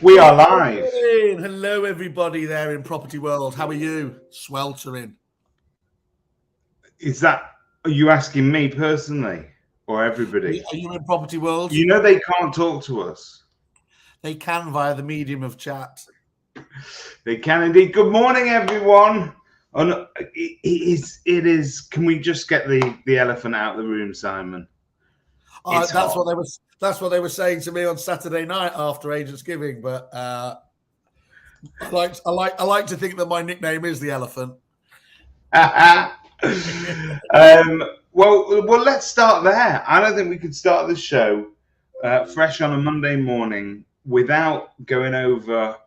We are live. Hello, everybody there in property world. How are you? Sweltering. Are you asking me personally or everybody? Are you in property world? You know they can't talk to us. They can via the medium of chat. They can indeed. Good morning, everyone. It is. Can we just get the elephant out of the room, Simon? That's what they were saying to me on Saturday night after Agents Giving. But I like to think that my nickname is the elephant. Well, let's start there. I don't think we could start the show fresh on a Monday morning without going over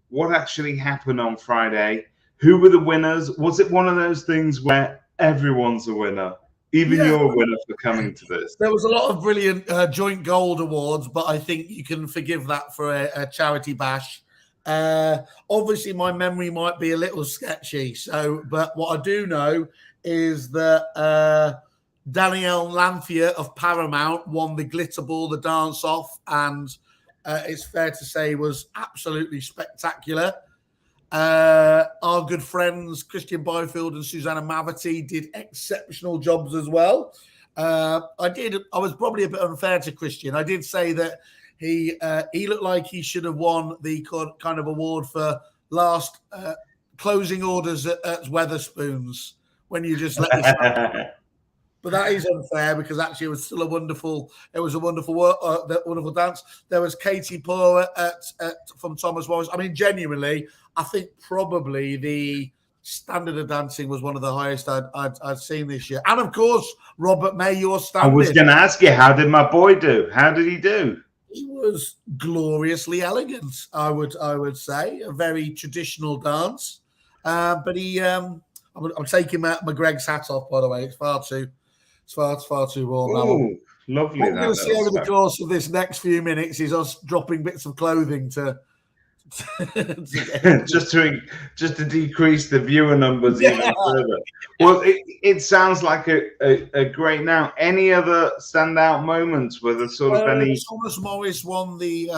what actually happened on Friday. Who were the winners? Was it one of those things where everyone's a winner? Even you're a winner for coming to this. There was a lot of brilliant joint gold awards, but I think you can forgive that for a charity bash. Obviously, my memory might be a little sketchy. But what I do know is that Danielle Lanphier of Paramount won the glitter ball, the dance off, and it's fair to say was absolutely spectacular. Our good friends Christian Byfield and Susanna Mavity did exceptional jobs as well. I was probably a bit unfair to Christian. I did say that he looked like he should have won the kind of award for last closing orders at Weatherspoons when you just let yourself. But that is unfair because actually it was still a wonderful dance. There was Katie Poor from Thomas Morris. I mean, genuinely, I think probably the standard of dancing was one of the highest I'd seen this year. And of course, Robert May, your standard. I was going to ask you, how did my boy do? How did he do? He was gloriously elegant, I would say. A very traditional dance. But he, I'm taking McGreg's hat off, by the way. It's far too warm now. Oh, lovely. What we're going to see over the course of this next few minutes is us dropping bits of clothing to just to decrease the viewer numbers even further. Well, it sounds like a great now. Any other standout moments? Were there sort of any? Thomas Morris won the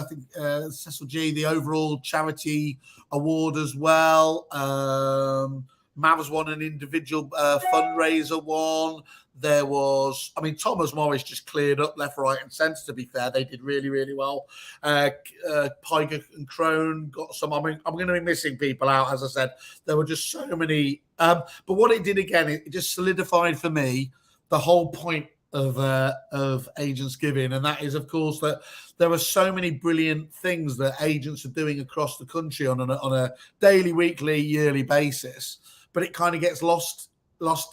Cecil G the overall charity award as well. Mavs won an individual fundraiser one. There was, Thomas Morris just cleared up left, right, and centre, to be fair. They did really, really well. Piger and Crone got some. I'm going to be missing people out, as I said. There were just so many. But what it did again, it just solidified for me the whole point of Agents Giving. And that is, of course, that there are so many brilliant things that agents are doing across the country on a daily, weekly, yearly basis. But it kind of gets lost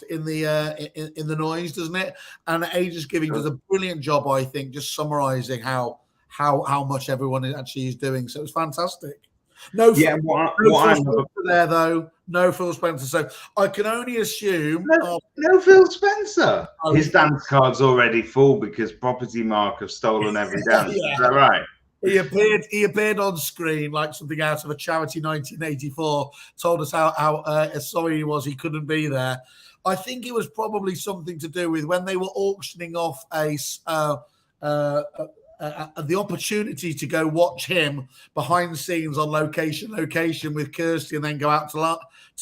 in the noise, doesn't it? And Agents Giving does a brilliant job, I think, just summarising how much everyone actually is doing. So it was fantastic. No Phil Spencer. So I can only assume no Phil Spencer. His dance card's already full because Property Mark have stolen every dance. Is that right? He appeared on screen like something out of a charity 1984, told us how sorry he was he couldn't be there. I think it was probably something to do with when they were auctioning off the opportunity to go watch him behind the scenes on location with Kirsty and then go out to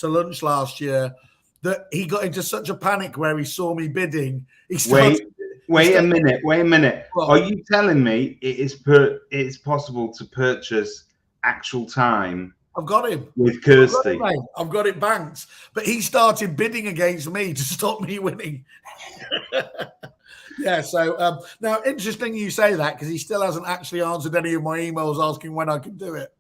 lunch last year, that he got into such a panic where he saw me bidding. Wait a minute. Are you telling me it's possible to purchase actual time? I've got him with Kirsty. I've got it banked, but he started bidding against me to stop me winning. Yeah. So now, interesting you say that because he still hasn't actually answered any of my emails asking when I can do it.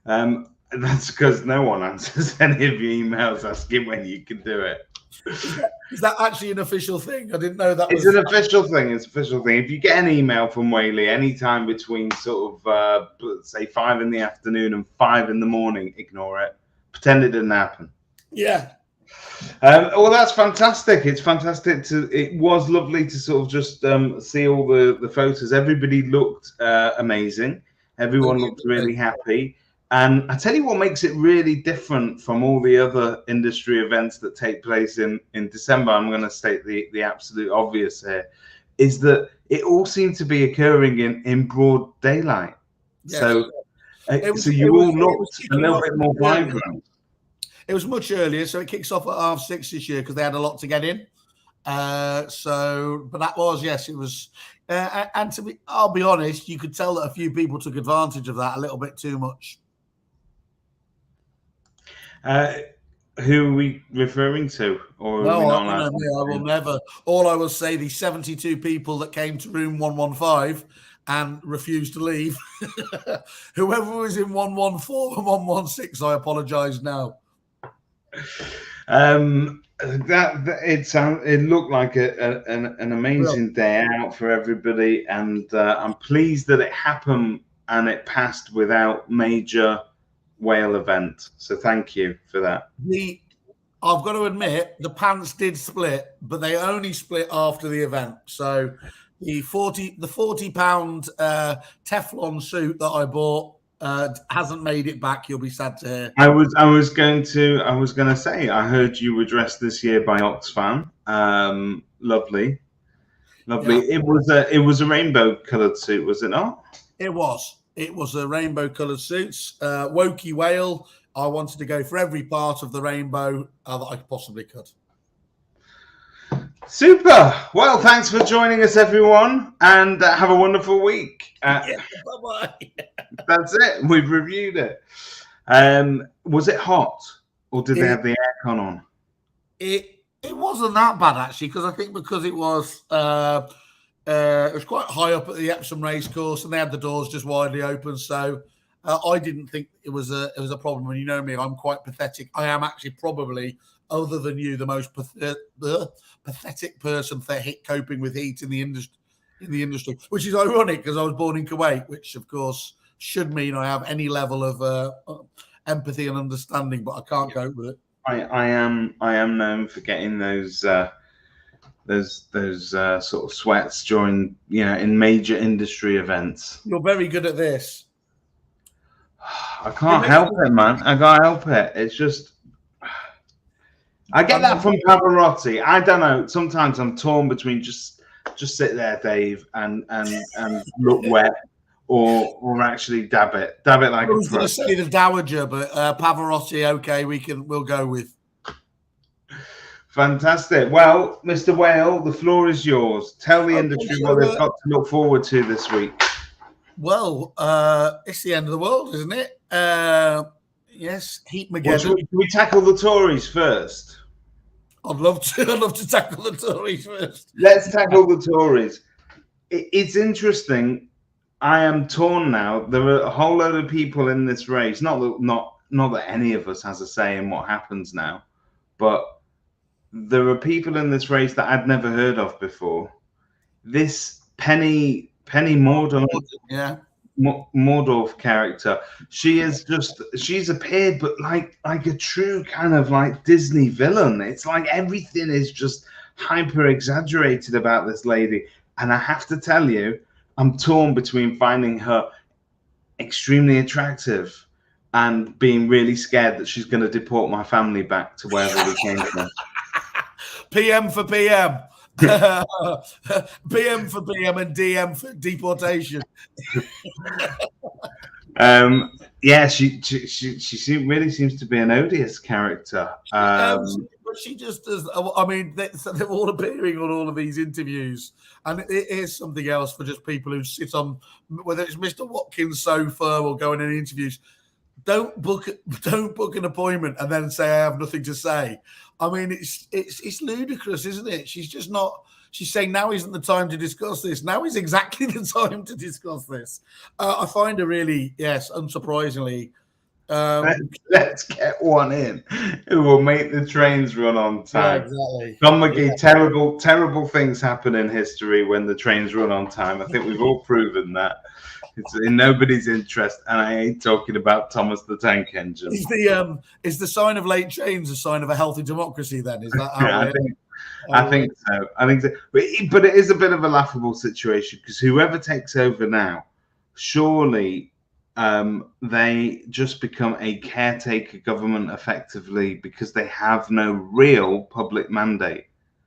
That's because no one answers any of your emails asking when you can do it. Is that actually an official thing? I didn't know that. It's an official thing. It's an official thing. If you get an email from Whaley anytime between sort of say 5 in the afternoon and 5 in the morning, ignore it. Pretend it didn't happen. Yeah. Well, that's fantastic. It's fantastic it was lovely to sort of just see all the photos. Everybody looked amazing. Everyone looked really happy. And I tell you what makes it really different from all the other industry events that take place in December, I'm going to state the absolute obvious here, is that it all seemed to be occurring in broad daylight. Yes. So So you all looked a little bit more vibrant. It was much earlier, so it kicks off at 6:30 this year because they had a lot to get in. But that was, yes, it was. And I'll be honest, you could tell that a few people took advantage of that a little bit too much. Who are we referring to? Or no, I will never. All I will say, the 72 people that came to room 115 and refused to leave. Whoever was in 114 and 116, I apologise now. It looked like an amazing day out for everybody, and I'm pleased that it happened and it passed without major whale event. So thank you for that. I've got to admit, the pants did split, but they only split after the event. So the 40-pound Teflon suit that I bought hasn't made it back. You'll be sad to hear. I was going to say, I heard you were dressed this year by Oxfam. Lovely. Yeah. It was a rainbow coloured suit, was it not? It was a rainbow coloured suit. Wokey whale. I wanted to go for every part of the rainbow that I possibly could. Super. Well, thanks for joining us, everyone, and have a wonderful week. Bye-bye. That's it. We've reviewed it. Was it hot, or did they have the aircon on? It wasn't that bad, actually, because I think because it was quite high up at the Epsom racecourse, and they had the doors just widely open, so I didn't think it was a problem. And you know me, I'm quite pathetic. I am actually probably, other than you, the most pathetic person for coping with heat in the industry, which is ironic because I was born in Kuwait, which of course should mean I have any level of empathy and understanding, but I can't cope with it. I am known for getting those sort of sweats during, in major industry events. You're very good at this. I can't help it, man. I can't help it. It's just, I get that from Pavarotti. I don't know. Sometimes I'm torn between just sit there, Dave, and look wet, or actually dab it like. I was going to say the Dowager, but Pavarotti. Okay, we'll go with. Fantastic. Well, Mr. Whale, the floor is yours. Tell the industry what they've got to look forward to this week. Well, it's the end of the world, isn't it? Yes, heat Mageddon. Well, should we tackle the Tories first? I'd love to tackle the Tories first. Let's tackle the Tories. It's interesting. I am torn now. There are a whole load of people in this race. Not that any of us has a say in what happens now, but there are people in this race that I'd never heard of before. This Penny Mordorf character, she's appeared, but like a true kind of like Disney villain. It's like everything is just hyper exaggerated about this lady, and I have to tell you, I'm torn between finding her extremely attractive and being really scared that she's going to deport my family back to wherever we came from. PM for PM. PM for PM and DM for deportation. Yeah, she really seems to be an odious character. But she just does. I mean, they're all appearing on all of these interviews, and it is something else for just people who sit on, whether it's Mr. Watkins' sofa or going in interviews. Don't book an appointment and then say I have nothing to say. I mean, it's ludicrous, isn't it? She's just not. She's saying now isn't the time to discuss this. Now is exactly the time to discuss this. I find her really, yes, unsurprisingly. Let's get one in who will make the trains run on time. Yeah, exactly. John McGee, terrible things happen in history when the trains run on time. I think we've all proven that. It's in nobody's interest, and I ain't talking about Thomas the Tank Engine. Is the sign of late trains a sign of a healthy democracy? Then is that? How I think so. But it is a bit of a laughable situation because whoever takes over now, surely they just become a caretaker government effectively because they have no real public mandate.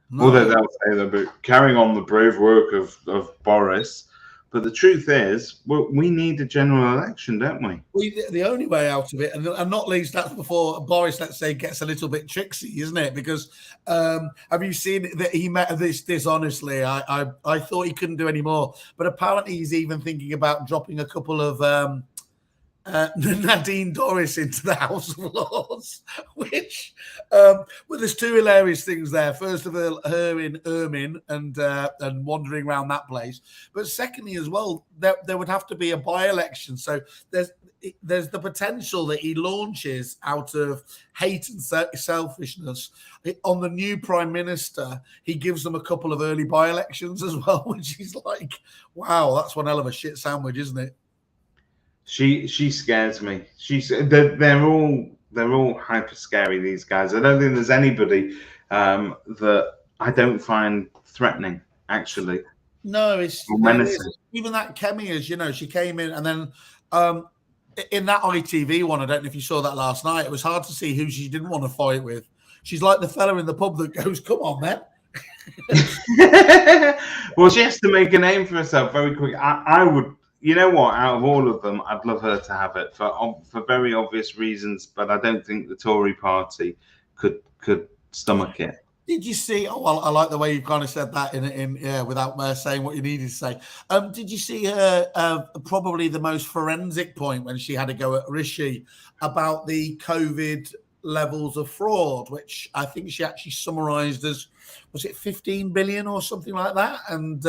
No. Although they'll say they'll be carrying on the brave work of Boris. But the truth is, we need a general election, don't we? The only way out of it, and not least that's before Boris, let's say, gets a little bit tricksy, isn't it? Because have you seen that he met this? Honestly, I thought he couldn't do any more, but apparently he's even thinking about dropping a couple of Nadine Dorries into the House of Lords, which well, there's two hilarious things there. First of all, her in ermine and wandering around that place, but secondly as well, there would have to be a by-election. So there's the potential that he launches out of hate and selfishness on the new prime minister. He gives them a couple of early by-elections as well, which is like, wow, that's one hell of a shit sandwich, isn't it? She scares me. They're all hyper scary, these guys. I don't think there's anybody that I don't find threatening, actually. No, it's even that Kemi, she came in and then in that ITV one, I don't know if you saw that last night, it was hard to see who she didn't want to fight with. She's like the fella in the pub that goes, "Come on, man." Well, she has to make a name for herself very quick. I would. You know what? Out of all of them, I'd love her to have it for very obvious reasons, but I don't think the Tory party could stomach it. Did you see? Oh, well, I like the way you kind of said that in without saying what you needed to say. Did you see her probably the most forensic point when she had to go at Rishi about the COVID levels of fraud, which I think she actually summarised as, was it 15 billion or something like that, and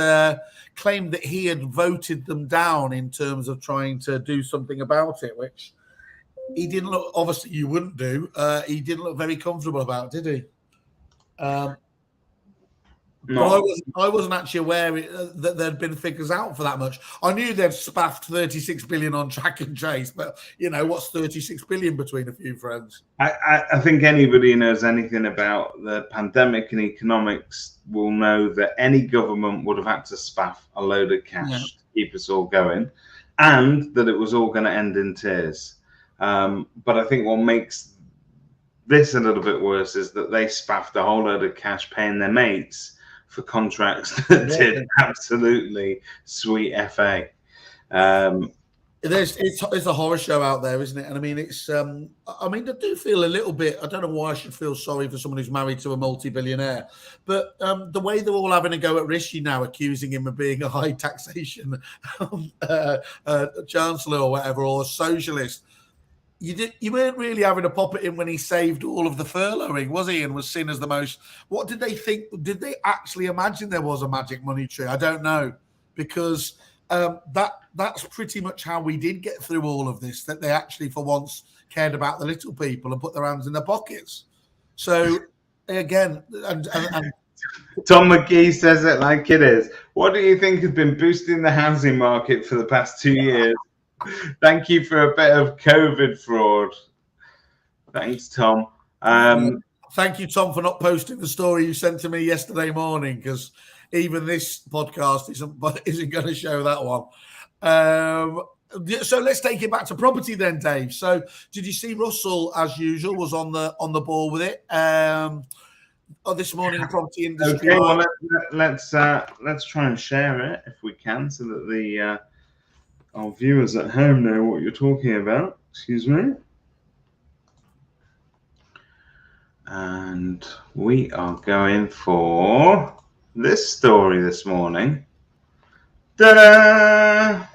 claimed that he had voted them down in terms of trying to do something about it, which he didn't look, obviously you wouldn't do, he didn't look very comfortable about, did he? No. I wasn't actually aware that there'd been figures out for that much. I knew they'd spaffed 36 billion on track and trace, but what's 36 billion between a few friends? I think anybody who knows anything about the pandemic and economics will know that any government would have had to spaff a load of cash to keep us all going, and that it was all going to end in tears. But I think what makes this a little bit worse is that they spaffed a whole load of cash paying their mates for contracts that did absolutely sweet FA. It's a horror show out there, isn't it? And I mean, it's I do feel a little bit, I don't know why I should feel sorry for someone who's married to a multi-billionaire, but the way they're all having a go at Rishi now, accusing him of being a high taxation chancellor or whatever, or a socialist. You weren't really having a pop at him when he saved all of the furloughing, was he? And was seen as the most. What did they think? Did they actually imagine there was a magic money tree? I don't know, because that's pretty much how we did get through all of this. That they actually, for once, cared about the little people and put their hands in their pockets. So again, and Tom McGee says it like it is. What do you think has been boosting the housing market for the past 2 years? Thank you for a bit of COVID fraud. Thanks, Tom. Thank you, Tom, for not posting the story you sent to me yesterday morning, because even this podcast isn't going to show that one. So let's take it back to property then, Dave. So did you see Russell, as usual, was on the ball with it this morning in property industry? Okay, well, let's try and share it if we can, so that our viewers at home know what you're talking about. Excuse me. And we are going for this story this morning. Ta-da!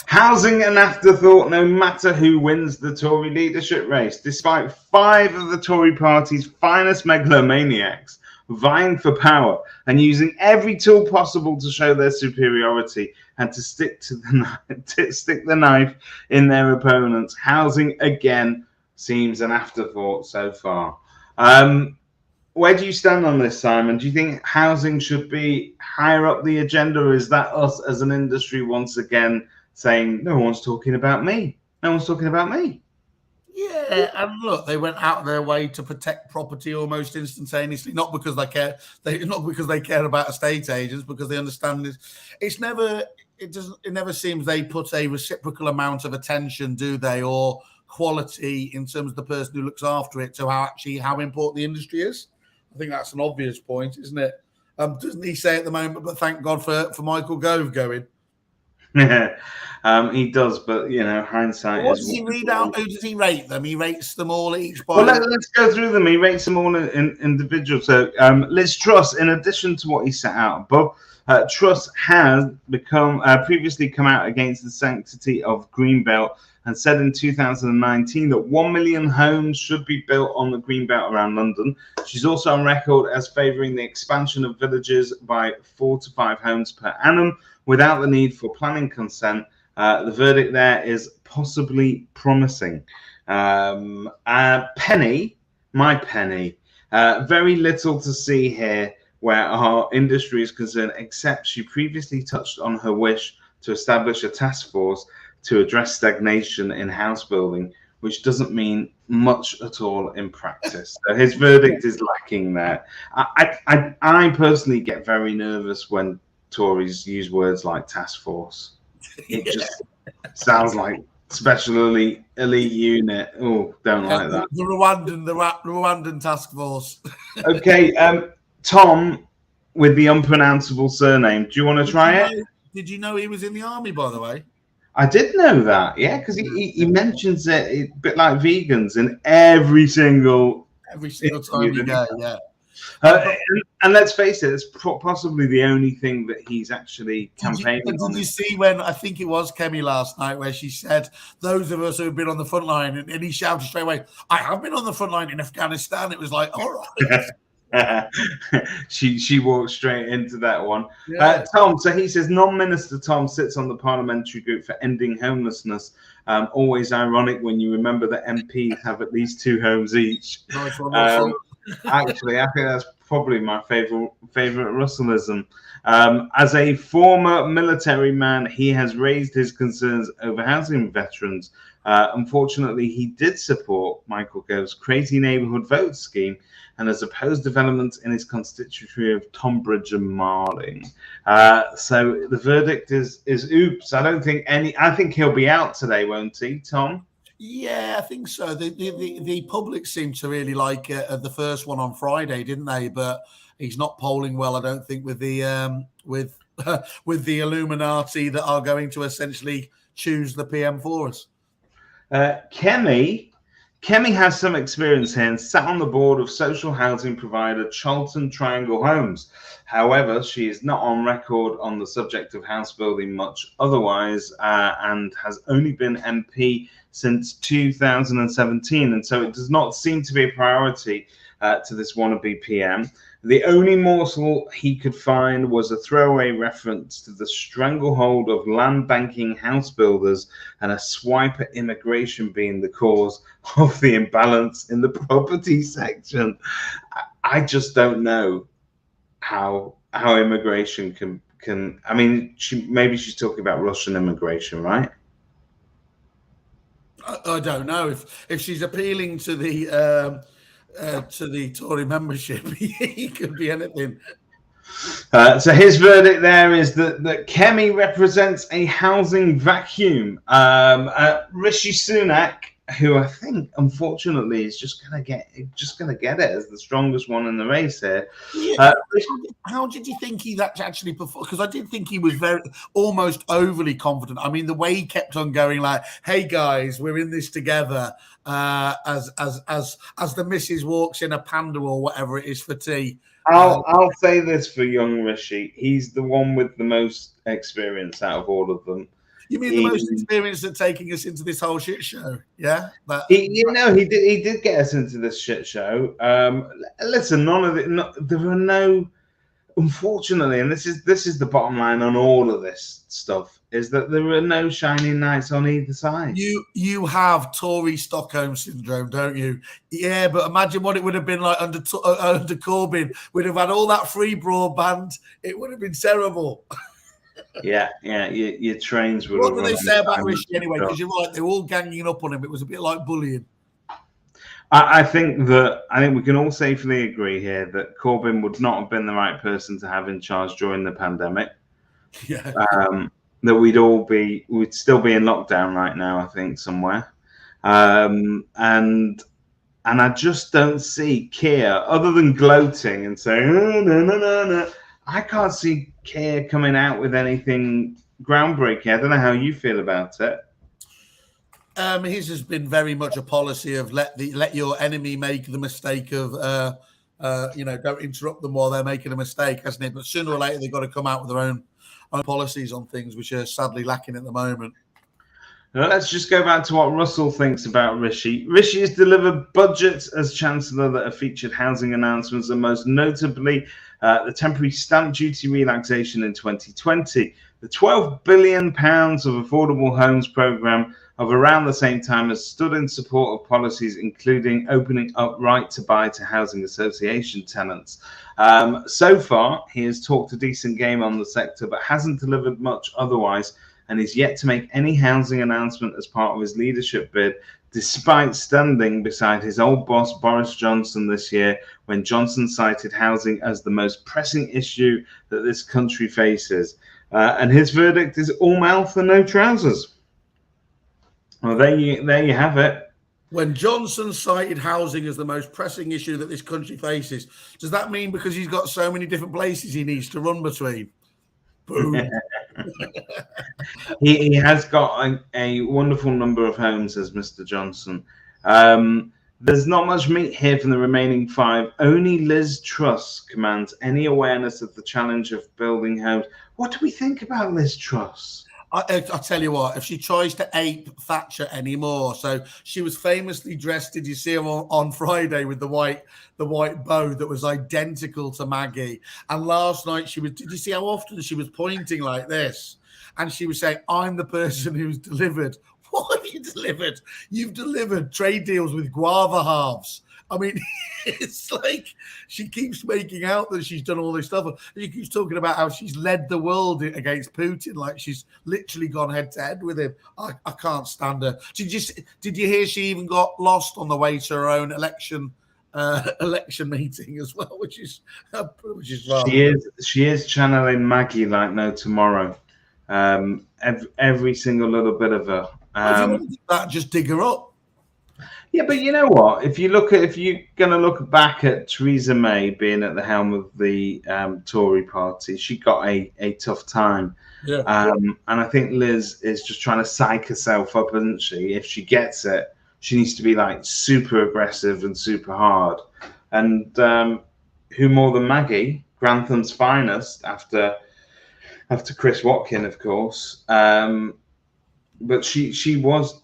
Housing an afterthought no matter who wins the Tory leadership race, despite 5 of the Tory party's finest megalomaniacs vying for power and using every tool possible to show their superiority and to stick the knife in their opponents. Housing again seems an afterthought so far. Where do you stand on this, Simon? Do you think housing should be higher up the agenda, or is that us as an industry once again saying no one's talking about me? No one's talking about me. Yeah, and look, they went out of their way to protect property almost instantaneously, not because they care. Not because they care about estate agents, because they understand this. It never seems they put a reciprocal amount of attention, do they, or quality in terms of the person who looks after it, to how important the industry is. I think that's an obvious point, isn't it? Doesn't he say at the moment? But thank God for Michael Gove going. He does, but you know, hindsight What is. does he read out? Who does he rate them? He rates them all each Well, by. let's go through them. He rates them all in individual. So, Liz Truss, in addition to what he set out above, Truss has previously come out against the sanctity of Greenbelt and said in 2019 that 1 million homes should be built on the Greenbelt around London. She's also on record as favouring the expansion of villages by 4 to 5 homes per annum without the need for planning consent. The verdict there is possibly promising. Penny, my Penny, very little to see here where our industry is concerned, except she previously touched on her wish to establish a task force to address stagnation in house building, which doesn't mean much at all in practice. So his verdict is lacking there. I personally get very nervous when Tories use words like task force. It just sounds like special elite unit. Oh, don't like that. The Rwandan task force. Okay, Tom with the unpronounceable surname. Do you want to try it? Did you know he was in the army, by the way? I did know that, yeah, because he mentions it a bit like vegans in every single time you go, yeah. And let's face it, it's possibly the only thing that he's actually campaigning on. Did you see when, I think it was Kemi last night, where she said, those of us who have been on the front line, and he shouted straight away, I have been on the front line in Afghanistan. It was like, all right. she walked straight into that one. Yeah. Tom, so he says, non-minister Tom sits on the parliamentary group for ending homelessness. Always ironic when you remember that MPs have at least 2 homes each. Nice one, Actually, I think that's probably my favorite Russellism. As a former military man, he has raised his concerns over housing veterans. Unfortunately, he did support Michael Gove's crazy neighbourhood vote scheme and has opposed developments in his constituency of Tonbridge and Marling. So the verdict is oops. I think he'll be out today, won't he, Tom? Yeah, I think so. The public seemed to really like the first one on Friday, didn't they? But he's not polling well, I don't think, with the with the Illuminati that are going to essentially choose the PM for us. Kemi has some experience here and sat on the board of social housing provider Charlton Triangle Homes. However, she is not on record on the subject of house building much otherwise, and has only been MP since 2017, and so it does not seem to be a priority to this wannabe PM. The only morsel he could find was a throwaway reference to the stranglehold of land banking house builders and a swipe at immigration being the cause of the imbalance in the property section. I just don't know how immigration can. I mean, maybe she's talking about Russian immigration, right? I don't know if she's appealing to the Tory membership. He could be anything. So his verdict there is that Kemi represents a housing vacuum. Rishi Sunak, who I think unfortunately is just gonna get it as the strongest one in the race here. Yeah. How did you think he actually performed? Because I did think he was almost overly confident. I mean, the way he kept on going, like, "Hey guys, we're in this together." As the missus walks in a panda or whatever it is for tea. I'll say this for young Rishi: he's the one with the most experience out of all of them. You mean the most experienced at taking us into this whole shit show? Yeah, he did get us into this shit show. Listen, there were no, unfortunately, and this is the bottom line on all of this stuff, is that there are no shining knights on either side. You have Tory Stockholm syndrome, don't you? Yeah, but imagine what it would have been like under Corbyn. We'd have had all that free broadband. It would have been terrible. Yeah, your trains would. What do they say about Rishi anyway? Because you're right, they were all ganging up on him. It was a bit like bullying. I think we can all safely agree here that Corbyn would not have been the right person to have in charge during the pandemic. Yeah. That we'd still be in lockdown right now, I think, somewhere. And I just don't see Keir, other than gloating and saying, oh, no. I can't see Keir coming out with anything groundbreaking. I don't know how you feel about it. His has been very much a policy of let your enemy make the mistake of don't interrupt them while they're making a mistake, hasn't it? But sooner or later they've got to come out with their own policies on things, which are sadly lacking at the moment. Now, let's just go back to what Russell thinks about Rishi. Rishi has delivered budgets as Chancellor that have featured housing announcements, and most notably the temporary stamp duty relaxation in 2020, the £12 billion of affordable homes programme of around the same time has stood in support of policies including opening up right to buy to housing association tenants. So far, he has talked a decent game on the sector, but hasn't delivered much otherwise, and is yet to make any housing announcement as part of his leadership bid, despite standing beside his old boss Boris Johnson this year, when Johnson cited housing as the most pressing issue that this country faces. And his verdict is all mouth and no trousers. Well, there you have it. When Johnson cited housing as the most pressing issue that this country faces, does that mean because he's got so many different places he needs to run between? Boom. He has got a wonderful number of homes, says Mr. Johnson. There's not much meat here from the remaining 5. Only Liz Truss commands any awareness of the challenge of building homes. What do we think about Liz Truss? I tell you what, if she tries to ape Thatcher anymore, so she was famously dressed. Did you see her on Friday with the white bow that was identical to Maggie? And last night she was. Did you see how often she was pointing like this? And she was saying, "I'm the person who's delivered." What have you delivered? You've delivered trade deals with guava halves. I mean, it's like she keeps making out that she's done all this stuff. She keeps talking about how she's led the world against Putin, like she's literally gone head to head with him. I can't stand her. Did you hear she even got lost on the way to her own election meeting as well, which is wrong. She is channeling Maggie like no tomorrow. Every single little bit of her. If you want to do that, just dig her up. Yeah, but you know what? If you're going to look back at Theresa May being at the helm of the Tory party, she got a tough time. Yeah. And I think Liz is just trying to psych herself up, isn't she? If she gets it, she needs to be like super aggressive and super hard. And who more than Maggie, Grantham's finest, after Chris Watkin, of course. But she was.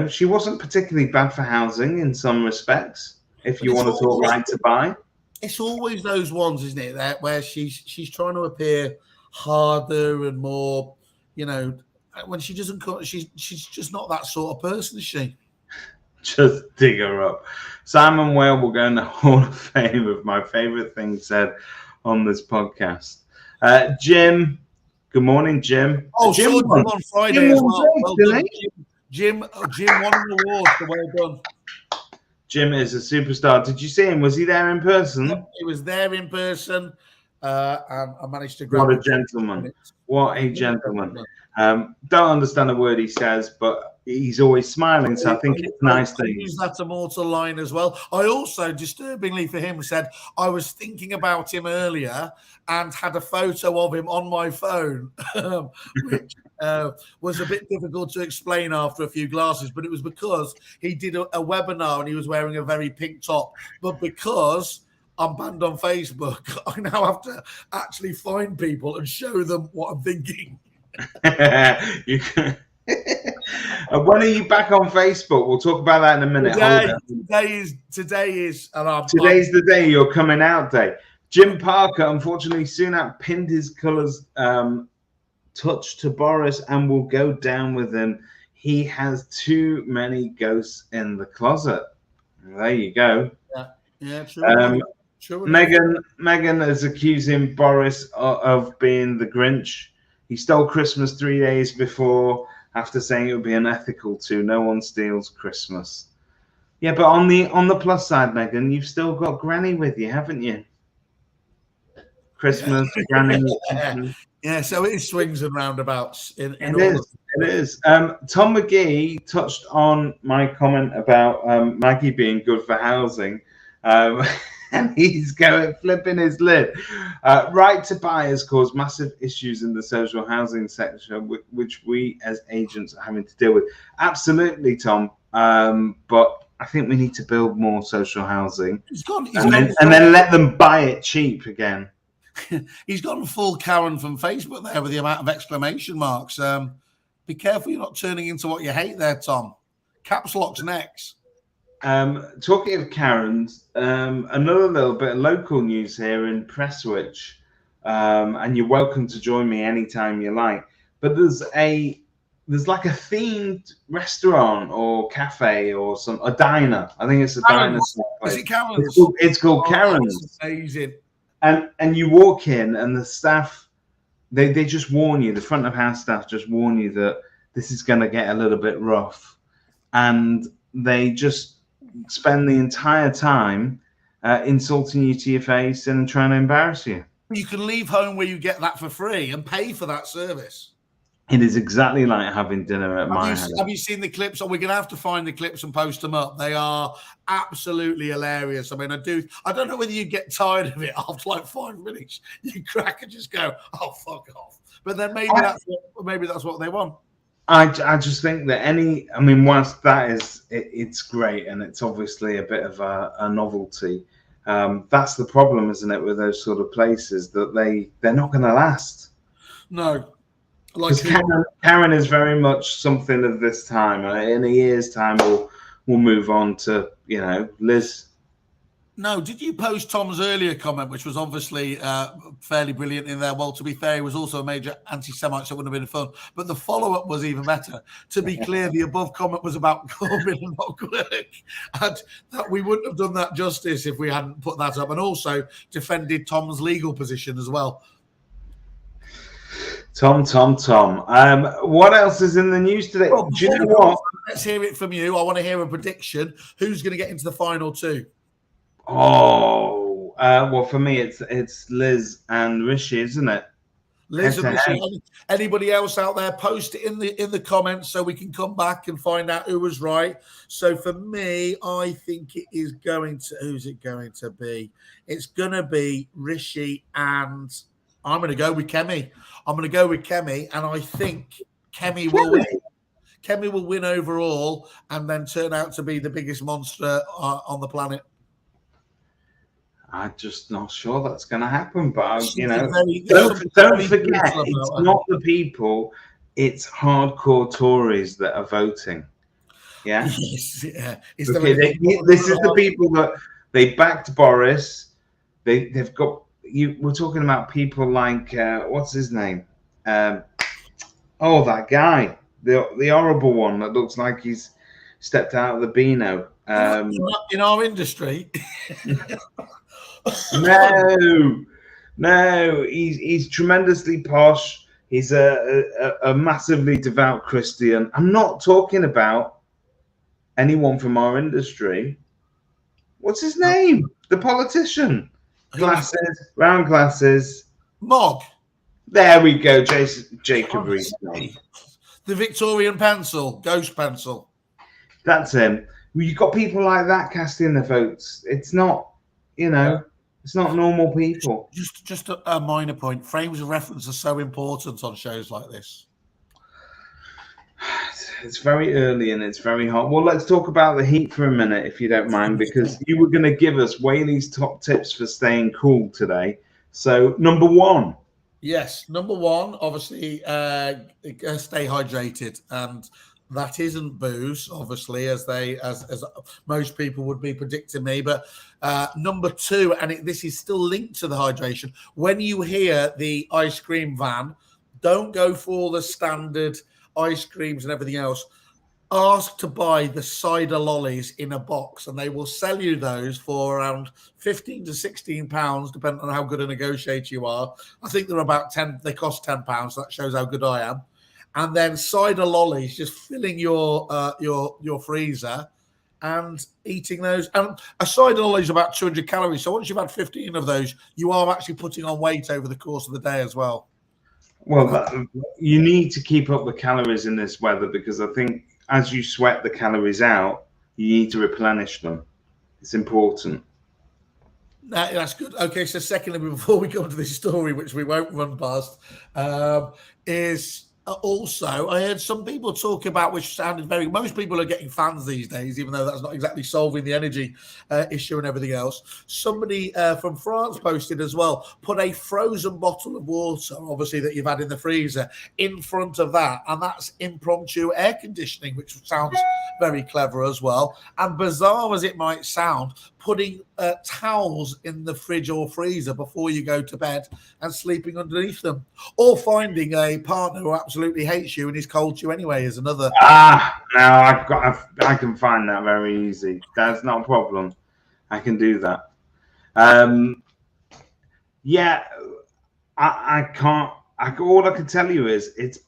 She wasn't particularly bad for housing in some respects, if you want to talk right to buy. It's always those ones, isn't it, that where she's trying to appear harder and more, when she doesn't come, she's just not that sort of person, is she? Just dig her up. Simon Whale will go in the Hall of Fame of my favourite things said on this podcast. Jim, good morning, Jim. Oh, Jim won on Friday as well. Jim won an award, so well done. Jim is a superstar. Did you see him? Was he there in person? Yep, he was there in person. And I managed to grab What a gentleman. What a gentleman. Don't understand a word he says, but he's always smiling, so I think it's nice that use that immortal line as well. I also, disturbingly for him, said I was thinking about him earlier and had a photo of him on my phone, which was a bit difficult to explain after a few glasses, but it was because he did a webinar and he was wearing a very pink top. But because I'm banned on Facebook, I now have to actually find people and show them what I'm thinking. You can. When are you back on Facebook? We'll talk about that in a minute. Today's the day, your coming out day. Jim Parker, unfortunately, Sunak pinned his colours touch to Boris and will go down with him. He has too many ghosts in the closet. There you go. Yeah, true. Meghan is accusing Boris of being the Grinch. He stole Christmas 3 days before, after saying it would be unethical to. No one steals Christmas. Yeah, but on the plus side, Meghan, you've still got Granny with you, haven't you? Christmas, Granny. Yeah, so it is swings and roundabouts. It is. Tom McGee touched on my comment about Maggie being good for housing. and he's going flipping his lid. Right to buy has caused massive issues in the social housing sector, which we as agents are having to deal with. Absolutely, Tom. But I think we need to build more social housing and then let them buy it cheap again. He's gone full Karen from Facebook there with the amount of exclamation marks. Be careful you're not turning into what you hate there, Tom. Caps lock's next. Talking of Karens, another little bit of local news here in Prestwich, and you're welcome to join me anytime you like. But there's like a themed restaurant or cafe or a diner. I think it's a diner. Is it Karen's? It's called Karen's. That's amazing. And you walk in and the staff, they just warn you. The front of house staff just warn you that this is going to get a little bit rough, and they just spend the entire time insulting you to your face and trying to embarrass you. You can leave home where you get that for free and pay for that service. It is exactly like having dinner at my house. Have you seen the clips? We're going to have to find the clips and post them up. They are absolutely hilarious. I mean, I don't know whether you get tired of it after like 5 minutes. You crack and just go, "Oh, fuck off." But then maybe that's what they want. I just think that whilst that is, it's great and it's obviously a bit of a novelty. That's the problem, isn't it, with those sort of places, that they're not going to last. No. Like Karen is very much something of this time. In a year's time, we'll move on to Liz. No, did you post Tom's earlier comment, which was obviously fairly brilliant in there? Well, to be fair, he was also a major anti-Semite, so it wouldn't have been fun. But the follow-up was even better. To be clear, the above comment was about Corbyn and not Quirk. And that we wouldn't have done that justice if we hadn't put that up. And also defended Tom's legal position as well. Tom. What else is in the news today? Well, do you know what? Let's hear it from you. I want to hear a prediction. Who's going to get into the final two? Oh, well, for me, it's Liz and Rishi, isn't it? Liz and Rishi. Anybody else out there, post it in the comments so we can come back and find out who was right. So for me, I think it is going to. Who's it going to be? It's going to be Rishi, and I'm going to go with Kemi. And I think Kemi will win. Kemi will win overall, and then turn out to be the biggest monster on the planet. I'm just not sure that's going to happen, but don't forget, it's not the people; it's hardcore Tories that are voting. Yeah, yes, yeah. This is the people that they backed Boris. They've got you. We're talking about people like what's his name? That guy, the horrible one that looks like he's stepped out of the Beano. In our industry. No, he's tremendously posh. He's a massively devout Christian. I'm not talking about anyone from our industry. What's his name? The politician. Glasses, round glasses. Mog. There we go, Jacob Rees. The Victorian pencil, ghost pencil. That's him. You've got people like that casting the votes. It's not, it's not normal people. Just a minor point. Frames of reference are so important on shows like this. It's very early and it's very hot. Well, let's talk about the heat for a minute, if you don't mind, because you were going to give us Whaley's top tips for staying cool today. So, number one. Yes, number one, obviously, stay hydrated, and that isn't booze, obviously, as most people would be predicting me. But number two, and this is still linked to the hydration. When you hear the ice cream van, don't go for all the standard ice creams and everything else. Ask to buy the cider lollies in a box, and they will sell you those for around £15 to £16, depending on how good a negotiator you are. I think they're about 10. They cost £10. That shows how good I am. And then cider lollies, just filling your freezer and eating those. And a cider lolly is about 200 calories. So once you've had 15 of those, you are actually putting on weight over the course of the day as well. Well, you need to keep up the calories in this weather, because I think as you sweat the calories out, you need to replenish them. It's important. That's good. Okay, so secondly, before we come to this story, which we won't run past, is also I heard some people talk about, which sounded very. Most people are getting fans these days, even though that's not exactly solving the energy issue and everything else. Somebody from France posted as well, put a frozen bottle of water, obviously that you've had in the freezer, in front of that, and that's impromptu air conditioning, which sounds very clever as well. And bizarre as it might sound, putting towels in the fridge or freezer before you go to bed and sleeping underneath them, or finding a partner who absolutely hates you and is cold to you anyway is another. No, I can find that very easy. That's not a problem. I can do that. Yeah, I can't. All I can tell you is it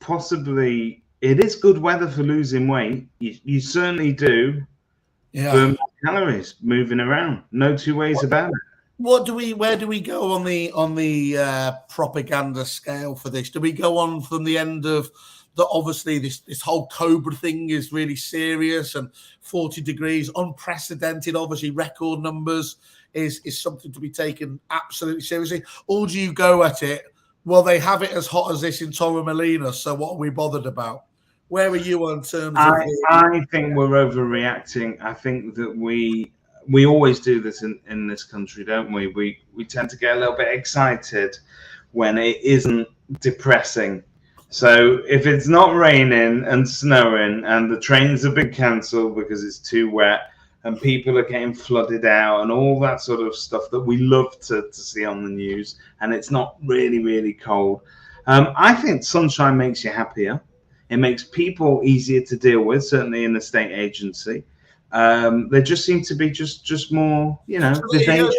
is good weather for losing weight. You certainly do. Yeah. Burn calories moving around. No two ways about it. Where do we go on the propaganda scale for this? Do we go on from the end of the obviously this whole Cobra thing is really serious and 40 degrees, unprecedented, obviously record numbers is something to be taken absolutely seriously? Or do you go at it, well, they have it as hot as this in Torremolinos, so what are we bothered about? Where are you on terms of? I think we're overreacting. I think that we always do this in this country, don't we? We tend to get a little bit excited when it isn't depressing. So if it's not raining and snowing and the trains have been cancelled because it's too wet and people are getting flooded out and all that sort of stuff that we love to see on the news, and it's not really, really cold, I think sunshine makes you happier. It makes people easier to deal with, certainly in the state agency. They just seem to be just more, the danger.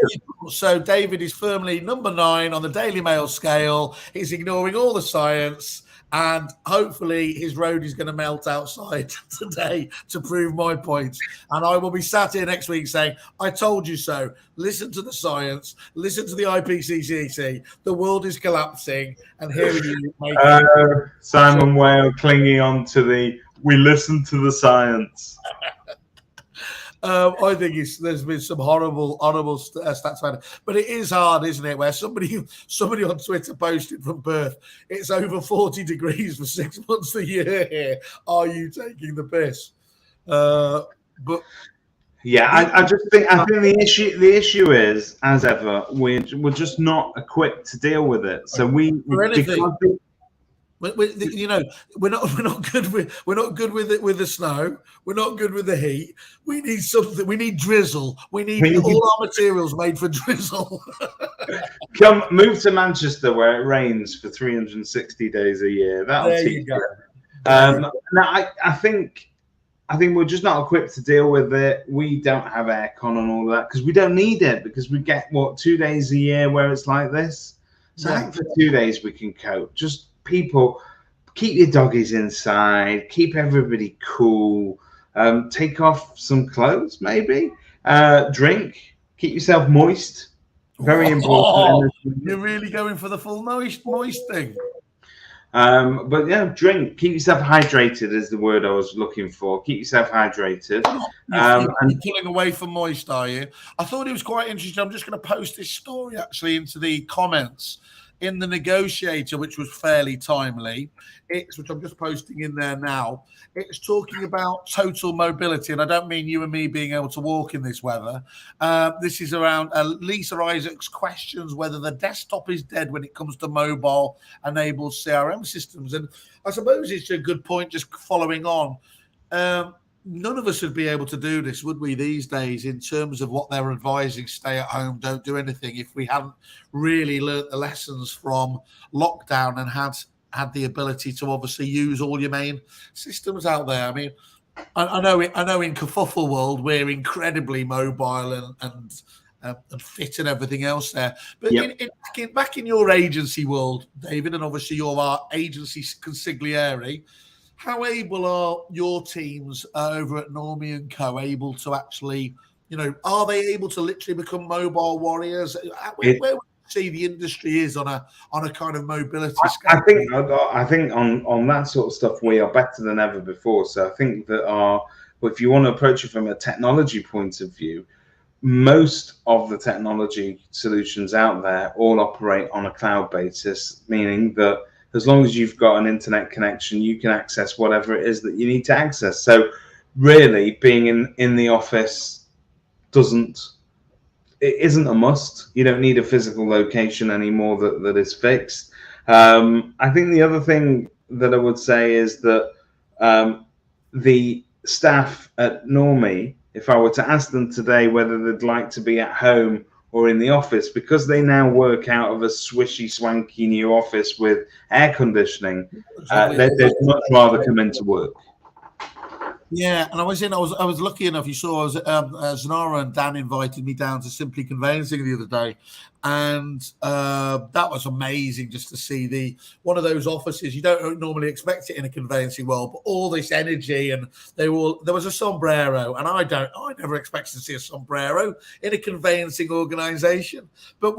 So David is firmly number 9 on the Daily Mail scale. He's ignoring all the science, and hopefully his road is going to melt outside today to prove my point. And I will be sat here next week saying, I told you so. Listen to the science. Listen to the IPCC. The world is collapsing. And here you Simon Whale clinging on to we listen to the science. I think there's been some horrible stats about it, but it is hard, isn't it? Where somebody on Twitter posted from Perth, it's over 40 degrees for 6 months a year here. Are you taking the piss? But yeah, I think the issue is, as ever, we're just not equipped to deal with it. So we're not good with the snow. We're not good with the heat. We need something. We need drizzle. We need all our materials made for drizzle. Move to Manchester where it rains for 360 days a year. That'll teach you. I think we're just not equipped to deal with it. We don't have aircon and all that because we don't need it, because we get 2 days a year where it's like this. So I think for 2 days we can cope. Just people, keep your doggies inside, keep everybody cool, take off some clothes, maybe, drink, keep yourself moist. Very important. You're really going for the full moist thing. But yeah, drink, keep yourself hydrated is the word I was looking for. Keep yourself hydrated. You're pulling away from moist, are you? I thought it was quite interesting. I'm just going to post this story actually into the comments in the Negotiator, which was fairly timely. Which I'm just posting in there now. It's talking about total mobility, and I don't mean you and me being able to walk in this weather. This is around Lisa Isaacs questions whether the desktop is dead when it comes to mobile-enabled CRM systems. And I suppose it's a good point, just following on. None of us would be able to do this, would we, these days, in terms of what they're advising, stay at home, don't do anything, if we hadn't really learnt the lessons from lockdown and had the ability to obviously use all your main systems out there. I mean, I know in Kerfuffle world, we're incredibly mobile and fit and everything else there. But back in your agency world, David, and obviously you're our agency consigliere, how able are your teams over at Normie & Co. able to actually, are they able to literally become mobile warriors? Where would you see the industry is on a kind of mobility scale? I think on that sort of stuff, we are better than ever before. So I think that if you want to approach it from a technology point of view, most of the technology solutions out there all operate on a cloud basis, meaning that as long as you've got an internet connection, you can access whatever it is that you need to access. So really being in the office isn't a must. You don't need a physical location anymore that is fixed. I think the other thing that I would say is that the staff at Normie, if I were to ask them today whether they'd like to be at home or in the office, because they now work out of a swishy, swanky new office with air conditioning, they'd much rather come into work. Yeah, and I was lucky enough. You saw, I was Zanara and Dan invited me down to Simply Conveyancing the other day, and that was amazing just to see one of those offices. You don't normally expect it in a conveyancing world, but all this energy, and there was a sombrero, and I never expected to see a sombrero in a conveyancing organisation. But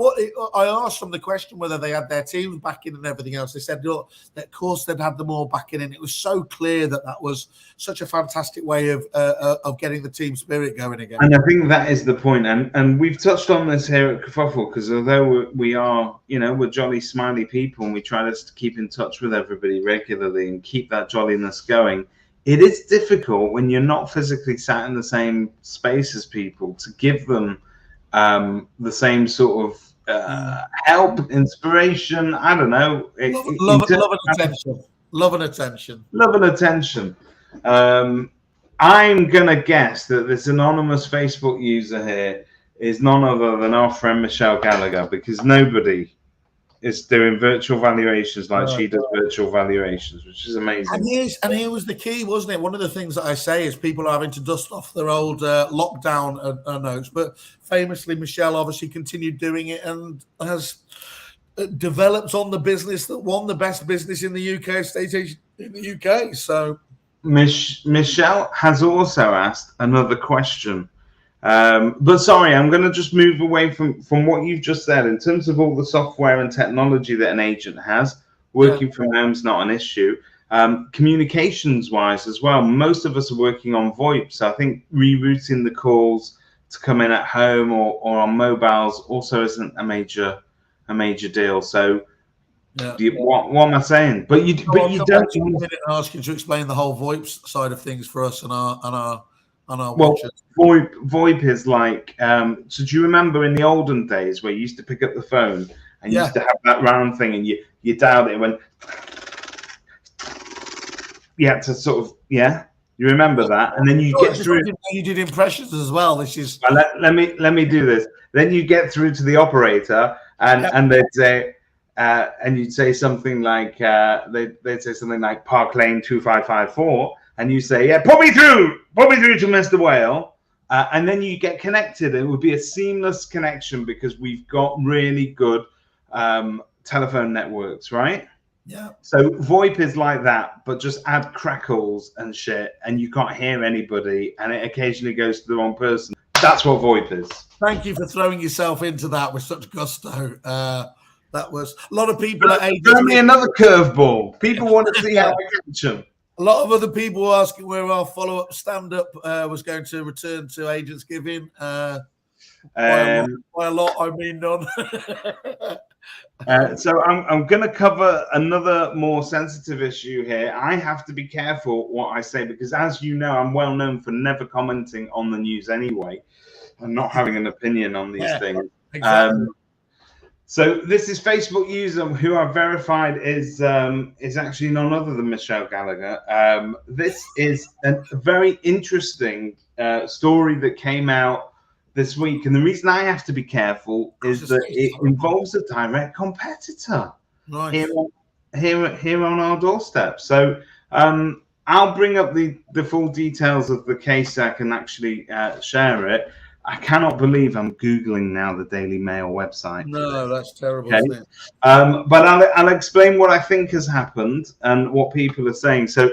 I asked them the question whether they had their teams back in and everything else. They said, look, that of course they'd had them all back in, and it was so clear that was such a fantastic way of getting the team spirit going again. And I think that is the point. And we've touched on this here at Kerfuffle, because although we are, we're jolly, smiley people, and we try to keep in touch with everybody regularly and keep that jolliness going, it is difficult when you're not physically sat in the same space as people to give them the same sort of help, inspiration. I don't know. Love and attention. Love and attention. Love and attention. I'm gonna guess that this anonymous Facebook user here is none other than our friend Michelle Gallagher, because nobody is doing virtual valuations like she does virtual valuations, which is amazing. And here was the key, wasn't it? One of the things that I say is people are having to dust off their old lockdown notes, but famously Michelle obviously continued doing it and has developed on the business that won the best business in the UK estate agent in the UK. So Michelle has also asked another question, but sorry, I'm going to just move away from what you've just said. In terms of all the software and technology that an agent has, working from home is not an issue. Communications wise as well, most of us are working on VoIP, so I think rerouting the calls to come in at home or on mobiles also isn't a major deal. So what am I saying? But you don't ask you to explain the whole VoIP side of things for us and our well, watchers. VoIP is like, so do you remember in the olden days where you used to pick up the phone and you used to have that round thing and you dialed it when you had to sort of, you remember that, and then you get through. You did impressions as well. This is let me do this. Then you get through to the operator and they'd say, and you'd say something like, they'd say something like Park Lane 2554, and you say, put me through to Mr. Whale, and then you get connected. It would be a seamless connection because we've got really good telephone networks, right? Yeah. So VoIP is like that, but just add crackles and shit, and you can't hear anybody, and it occasionally goes to the wrong person. That's what VoIP is. Thank you for throwing yourself into that with such gusto. That was a lot of people at agents. Throw me another curveball. People want to see how I catch them. A lot of other people were asking where our follow-up stand-up was going to return to Agents Giving. By a lot, I mean none. So I'm going to cover another more sensitive issue here. I have to be careful what I say because, as you know, I'm well known for never commenting on the news anyway and not having an opinion on these things. Exactly. So this is Facebook user who I've verified is actually none other than Michelle Gallagher. This is a very interesting story that came out this week, and the reason I have to be careful is that it involves a direct competitor here on our doorstep. So I'll bring up the full details of the case so I can actually share it. I cannot believe I'm Googling now the Daily Mail website. No, that's terrible. Okay? Isn't it? But I'll explain what I think has happened and what people are saying. So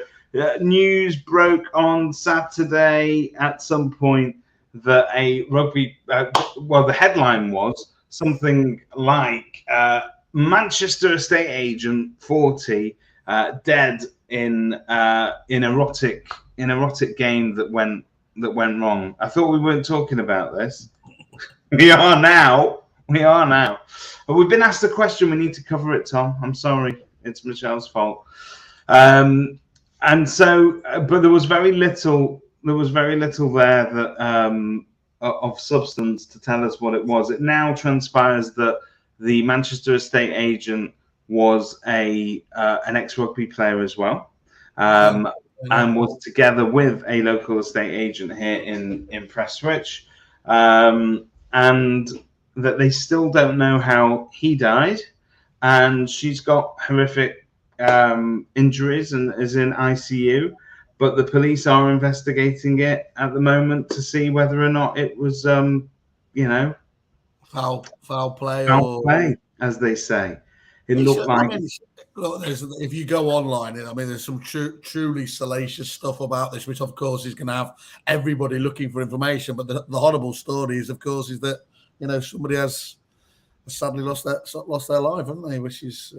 news broke on Saturday at some point that a rugby, the headline was something like Manchester estate agent 40 dead in erotic game that went wrong. I thought we weren't talking about this. We are now. We are now. But we've been asked a question. We need to cover it, Tom. I'm sorry. It's Michelle's fault. And so, but there was very little. There was very little there that of substance to tell us what it was. It now transpires that the Manchester estate agent was an ex-rugby player as well, and was together with a local estate agent here in Prestwich, and that they still don't know how he died, and she's got horrific injuries and is in ICU. But the police are investigating it at the moment to see whether or not it was, foul play, as they say. It looked like. Look, if you go online, I mean, there's some truly salacious stuff about this, which of course is going to have everybody looking for information. But the horrible story is, of course, is that somebody has sadly lost their life, haven't they? Which is.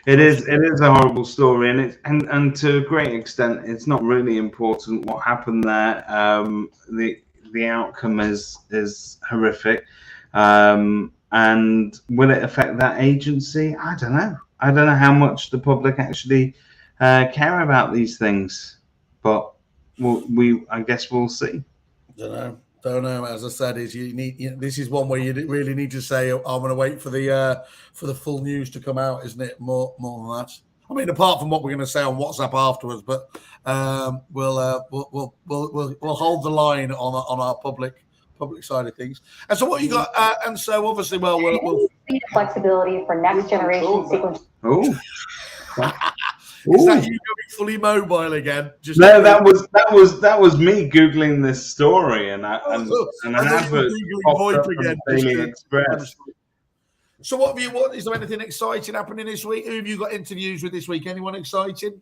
It is a horrible story, and to a great extent, it's not really important what happened there. The outcome is horrific, and will it affect that agency? I don't know. I don't know how much the public actually care about these things, but I guess we'll see. Don't know. As I said, this is one where you really need to say, I'm going to wait for the full news to come out, isn't it? More than that. I mean, apart from what we're going to say on WhatsApp afterwards, but we'll hold the line on our public side of things. And so, what you got? And so, obviously, we'll flexibility for next generation sequence. Oh. Is that you going fully mobile again? No, that was me googling this story, and an advert popped up on Daily Express. So, what have you? Is there anything exciting happening this week? Who have you got interviews with this week? Anyone exciting?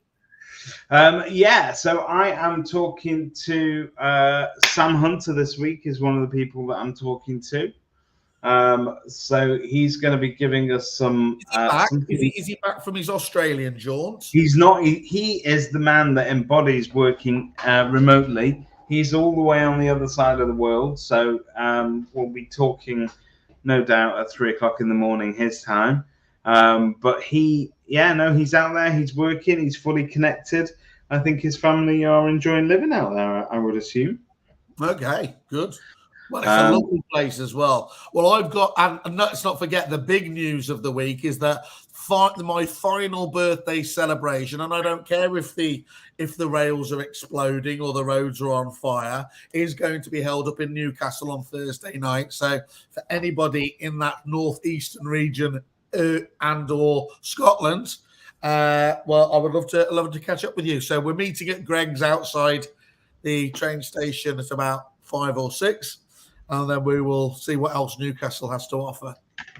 Yeah, so I am talking to Sam Hunter this week. Is one of the people that I'm talking to. So he's going to be giving us some. Is he back from his Australian jaunt? He's not. He is the man that embodies working remotely. He's all the way on the other side of the world. So we'll be talking, no doubt, at 3 o'clock in the morning his time. But he's out there. He's working. He's fully connected. I think his family are enjoying living out there, I would assume. Okay, good. Well, it's a lovely place as well. Well, I've got, and let's not forget, the big news of the week is that my final birthday celebration, and I don't care if the rails are exploding or the roads are on fire, is going to be held up in Newcastle on Thursday night. So for anybody in that northeastern region and or Scotland, I would love to catch up with you. So we're meeting at Greg's outside the train station at about 5 or 6. And then we will see what else Newcastle has to offer.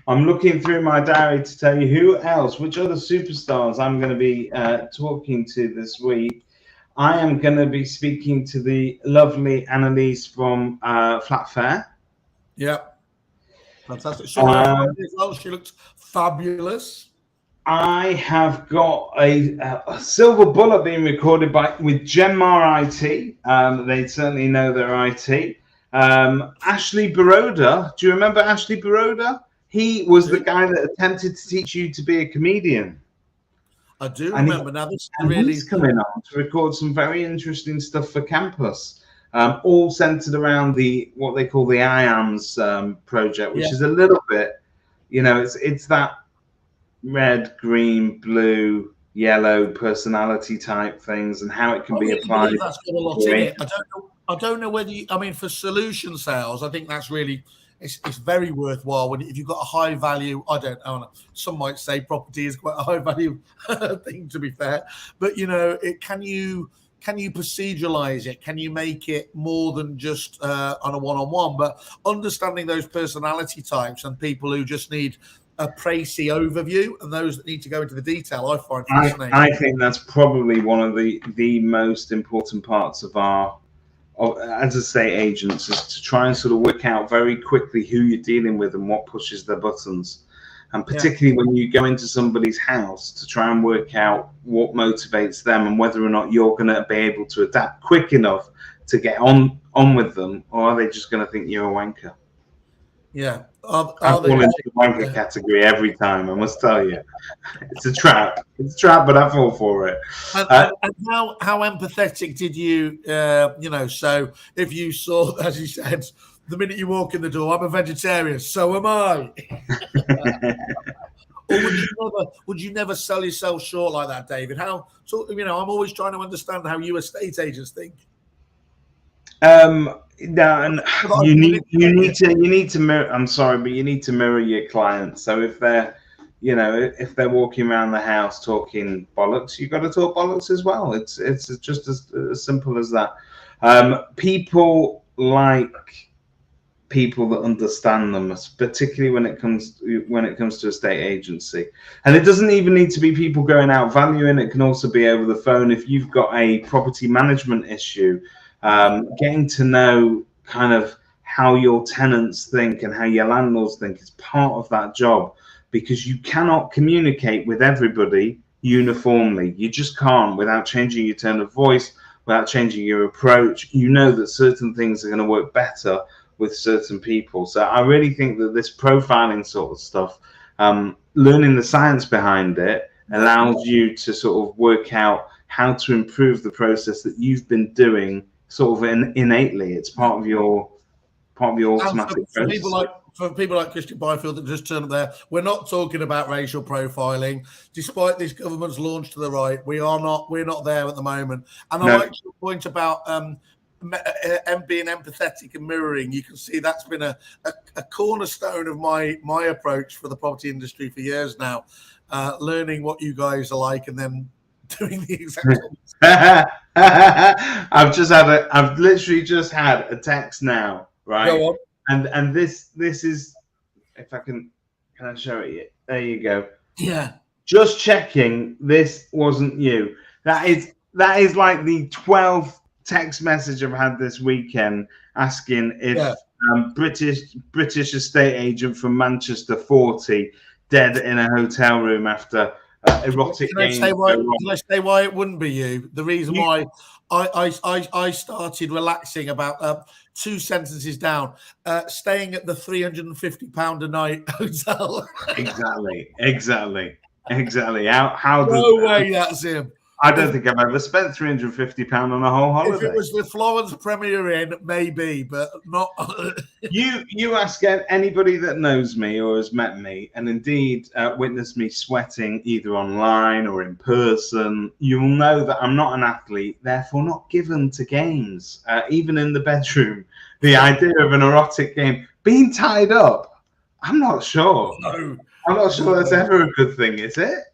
I'm looking through my diary to tell you which other superstars I'm going to be talking to this week. I am going to be speaking to the lovely Annalise from Flat Fair. Yeah. Fantastic. She looks fabulous. I have got a Silver Bullet being recorded with Genmar IT. They certainly know their IT. Ashley Baroda. Do you remember Ashley Baroda? He was the guy that attempted to teach you to be a comedian. I do remember. Now this he's coming on to record some very interesting stuff for campus, all centered around what they call the IAMS project, which is a little bit, it's that red, green, blue, yellow personality type things and how it can be applied. That's got a lot in it. I don't know whether for solution sales, I think that's really it's very worthwhile if you've got a high value. I don't know. Some might say property is quite a high value thing, to be fair. But can you proceduralize it? Can you make it more than just on a one-on-one? But understanding those personality types and people who just need a précis overview and those that need to go into the detail, I find fascinating. I think that's probably one of the most important parts of our as estate agents is to try and sort of work out very quickly who you're dealing with and what pushes their buttons. And particularly when you go into somebody's house, to try and work out what motivates them and whether or not you're going to be able to adapt quick enough to get on with them, or are they just going to think you're a wanker? Yeah. I fall into the wanker category every time, I must tell you. It's a trap. It's a trap, but I fall for it. And how empathetic did you, so if you saw, as you said, the minute you walk in the door, I'm a vegetarian, so am I. Or would you never sell yourself short like that, David? I'm always trying to understand how you estate agents think. No, and you need to mirror. I'm sorry, but you need to mirror your clients. So if they're walking around the house talking bollocks, you've got to talk bollocks as well. It's just as simple as that. People like people that understand them, particularly when it comes to estate agency. And it doesn't even need to be people going out valuing. It can also be over the phone. If you've got a property management issue, getting to know kind of how your tenants think and how your landlords think is part of that job, because you cannot communicate with everybody uniformly. You just can't, without changing your tone of voice, without changing your approach. You know that certain things are going to work better with certain people. So I really think that this profiling sort of stuff, learning the science behind it, allows you to sort of work out how to improve the process that you've been doing sort of innately. It's part of your automatic process. For people like Christian Byfield that just turned up there, we're not talking about racial profiling. Despite this government's launch to the right, we're not there at the moment. And I like your point about being empathetic and mirroring. You can see that's been a cornerstone of my approach for the property industry for years now. Learning what you guys are like and then doing the exact opposite. I've literally just had a text now, right? Go on. And this is, if I can I show it you? There you go. Yeah. Just checking this wasn't you. That is like the 12th text message I've had this weekend asking if British estate agent from Manchester 40 dead in a hotel room after erotic games. Can I say why it wouldn't be you? The reason why I started relaxing about 2 sentences down, staying at the £350 a night hotel. Exactly. No way that's him. I don't think I've ever spent £350 on a whole holiday. If it was the Florence Premier Inn, maybe, but not. You ask anybody that knows me or has met me, and indeed witnessed me sweating either online or in person, you'll know that I'm not an athlete, therefore not given to games. Even in the bedroom, the idea of an erotic game, being tied up, I'm not sure. No. I'm not sure that's ever a good thing, is it?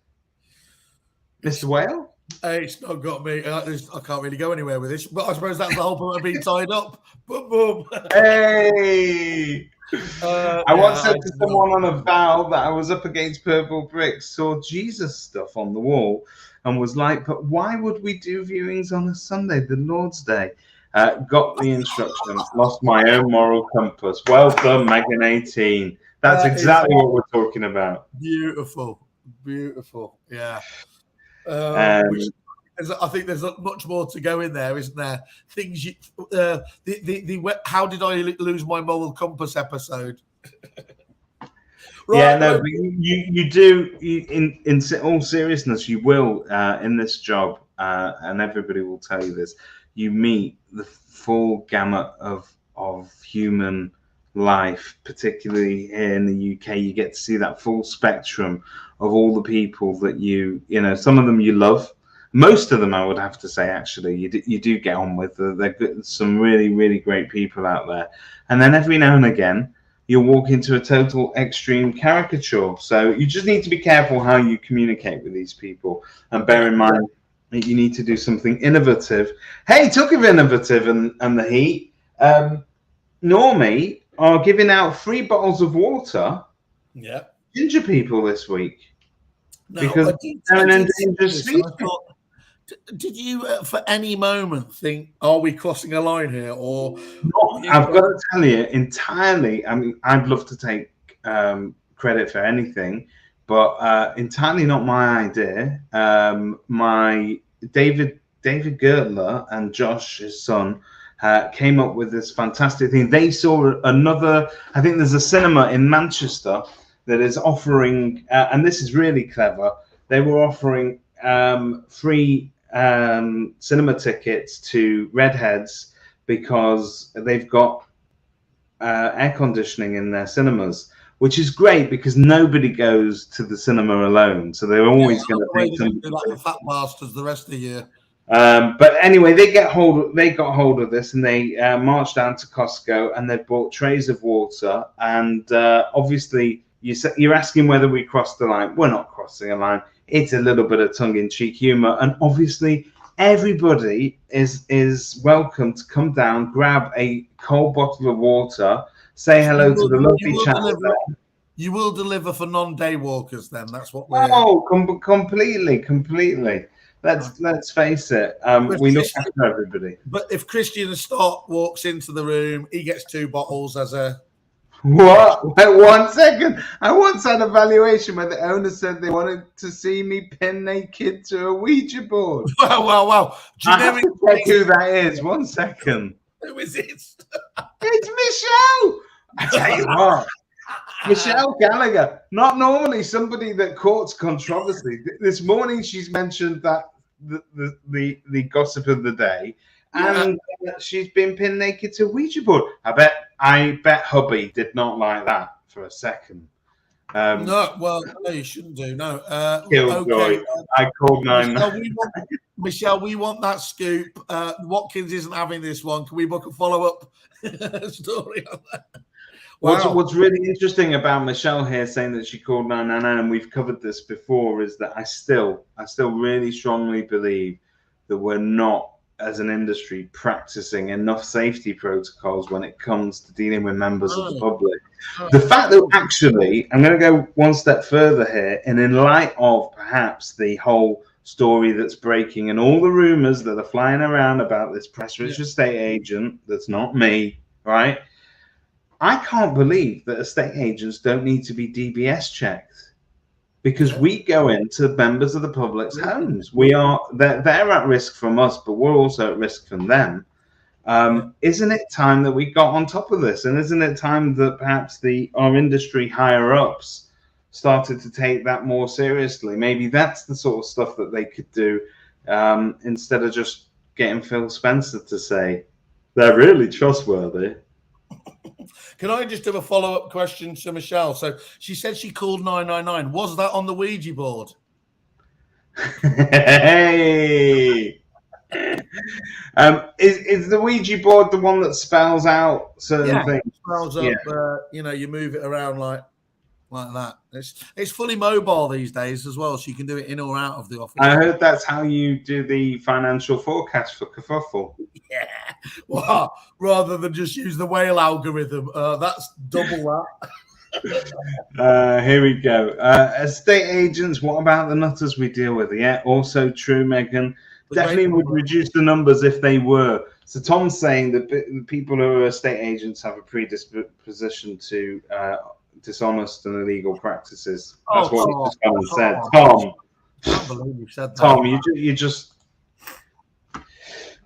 Mr. Whale? It's not got me. I can't really go anywhere with this, but I suppose that's the whole point of being tied up. Boom, boom. Hey! I once said to someone on a vow that I was up against purple bricks, saw Jesus stuff on the wall, and was like, but why would we do viewings on a Sunday, the Lord's Day? Got the instructions, lost my own moral compass. Well done, Megan 18. That's exactly what we're talking about. Beautiful. Yeah. I think there's much more to go in there, isn't there? Things you, how did I lose my moral compass episode? Right, yeah, no, but you do. In all seriousness, you will in this job, and everybody will tell you this. You meet the full gamut of human life, particularly here in the UK. You get to see that full spectrum of all the people that you know. Some of them you love, most of them I would have to say actually you do get on with. They're good, some really, really great people out there. And then every now and again you'll walk into a total extreme caricature. So you just need to be careful how you communicate with these people, and bear in mind that you need to do something innovative. Hey, talk of innovative and the heat, Normie are giving out free bottles of water. Yeah. Ginger people this week. No, because they're an endangered species. Did you for any moment think, are we crossing a line here? Or I've got to tell you entirely, I mean, I'd love to take credit for anything, but entirely not my idea. My David Gertler and Josh, his son, came up with this fantastic thing. They saw another, I think there's a cinema in Manchester that is offering, and this is really clever, they were offering free cinema tickets to redheads because they've got air conditioning in their cinemas, which is great because nobody goes to the cinema alone, so they're always going to take some. Like the fat bastards the rest of the year. But anyway, they got hold of this, and they marched down to Costco, and they bought trays of water. And obviously, you're asking whether we crossed the line. We're not crossing a line. It's a little bit of tongue-in-cheek humor, and obviously, everybody is welcome to come down, grab a cold bottle of water, say hello to the lovely chat. You will deliver for non-day walkers, then. That's what we're. Oh, completely. Let's face it. We look after everybody. But if Christian Stott walks into the room, he gets 2 bottles as a. What? Wait 1 second. I once had a valuation where the owner said they wanted to see me pin naked to a Ouija board. Wow. Do you know check who that is. 1 second. Who is it? It's Michelle. I tell you what. Michelle Gallagher, not normally somebody that courts controversy. This morning she's mentioned that the gossip of the day, and she's been pinned naked to a Ouija board. I bet hubby did not like that for a second. No, you shouldn't do. No. Okay. I called 999. Michelle, we want that scoop. Watkins isn't having this one. Can we book a follow-up story on that? Wow. What's really interesting about Michelle here saying that she called 999, and we've covered this before, is that I still really strongly believe that we're not, as an industry, practicing enough safety protocols when it comes to dealing with members of the public. The fact that actually, I'm going to go one step further here, and in light of perhaps the whole story that's breaking and all the rumors that are flying around about this press-rich estate agent, that's not me, right? I can't believe that estate agents don't need to be DBS checked, because we go into members of the public's homes. They're at risk from us, but we're also at risk from them. Isn't it time that we got on top of this? And isn't it time that perhaps our industry higher ups started to take that more seriously? Maybe that's the sort of stuff that they could do, instead of just getting Phil Spencer to say they're really trustworthy. Can I just have a follow-up question to Michelle? So she said she called 999. Was that on the Ouija board? Hey! Is the Ouija board the one that spells out certain things? It spells up, you move it around like that. It's fully mobile these days as well, so you can do it in or out of the office. I heard that's how you do the financial forecast for Kerfuffle. Yeah, well, rather than just use the whale algorithm, that's double that. Here we go. Estate agents, what about the nutters we deal with? Yeah, also true, Megan. Definitely would reduce the numbers if they were. So Tom's saying that the people who are estate agents have a predisposition to dishonest and illegal practices. That's what you just kind of said. Tom, I can't believe you said that. Tom, you just...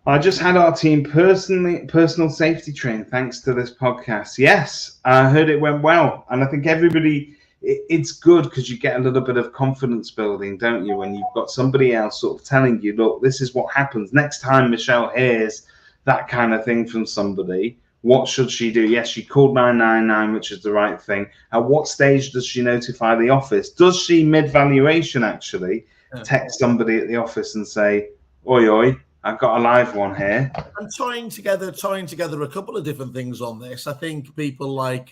I just had our team personal safety train thanks to this podcast. Yes, I heard it went well. And I think everybody, it's good because you get a little bit of confidence building, don't you? When you've got somebody else sort of telling you, look, this is what happens. Next time Michelle hears that kind of thing from somebody, what should she do? Yes, she called 999, which is the right thing. At what stage does she notify the office? Does she, mid-valuation, actually text somebody at the office and say, oi, I've got a live one here. I'm tying together a couple of different things on this. I think people like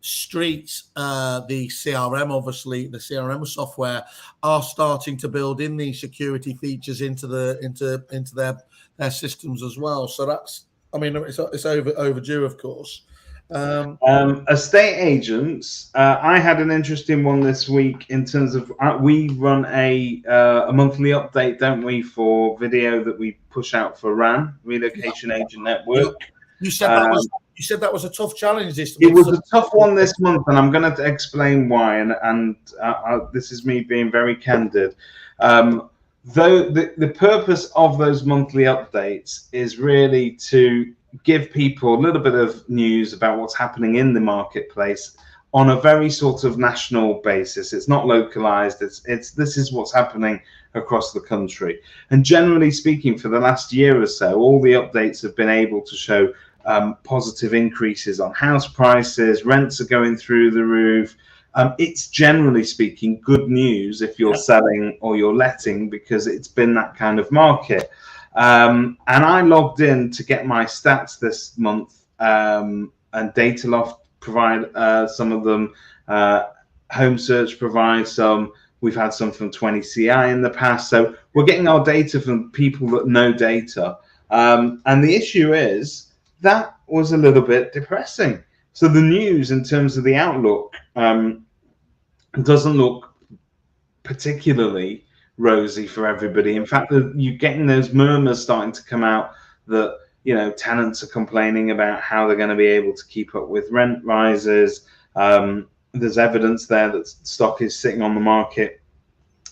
Street, the CRM, obviously the CRM software, are starting to build in these security features into their systems as well. So that's, I mean, it's overdue, of course. Estate agents. I had an interesting one this week in terms of we run a monthly update, don't we, for video that we push out for RAN, Relocation Agent Network. You said that was a tough challenge this month. It was a tough one this month, and I'm going to explain why. And this is me being very candid. though the purpose of those monthly updates is really to give people a little bit of news about what's happening in the marketplace on a very sort of national basis. It's not localized. It's this is what's happening across the country. And generally speaking, for the last year or so, all the updates have been able to show positive increases on house prices. Rents are going through the roof. It's generally speaking good news if you're selling or you're letting, because it's been that kind of market. And I logged in to get my stats this month, and Dataloft provide some of them. Home Search provides some. We've had some from 20CI in the past. So we're getting our data from people that know data. And the issue is that was a little bit depressing. So the news in terms of the outlook doesn't look particularly rosy for everybody. In fact, you're getting those murmurs starting to come out that, you know, tenants are complaining about how they're going to be able to keep up with rent rises. There's evidence there that stock is sitting on the market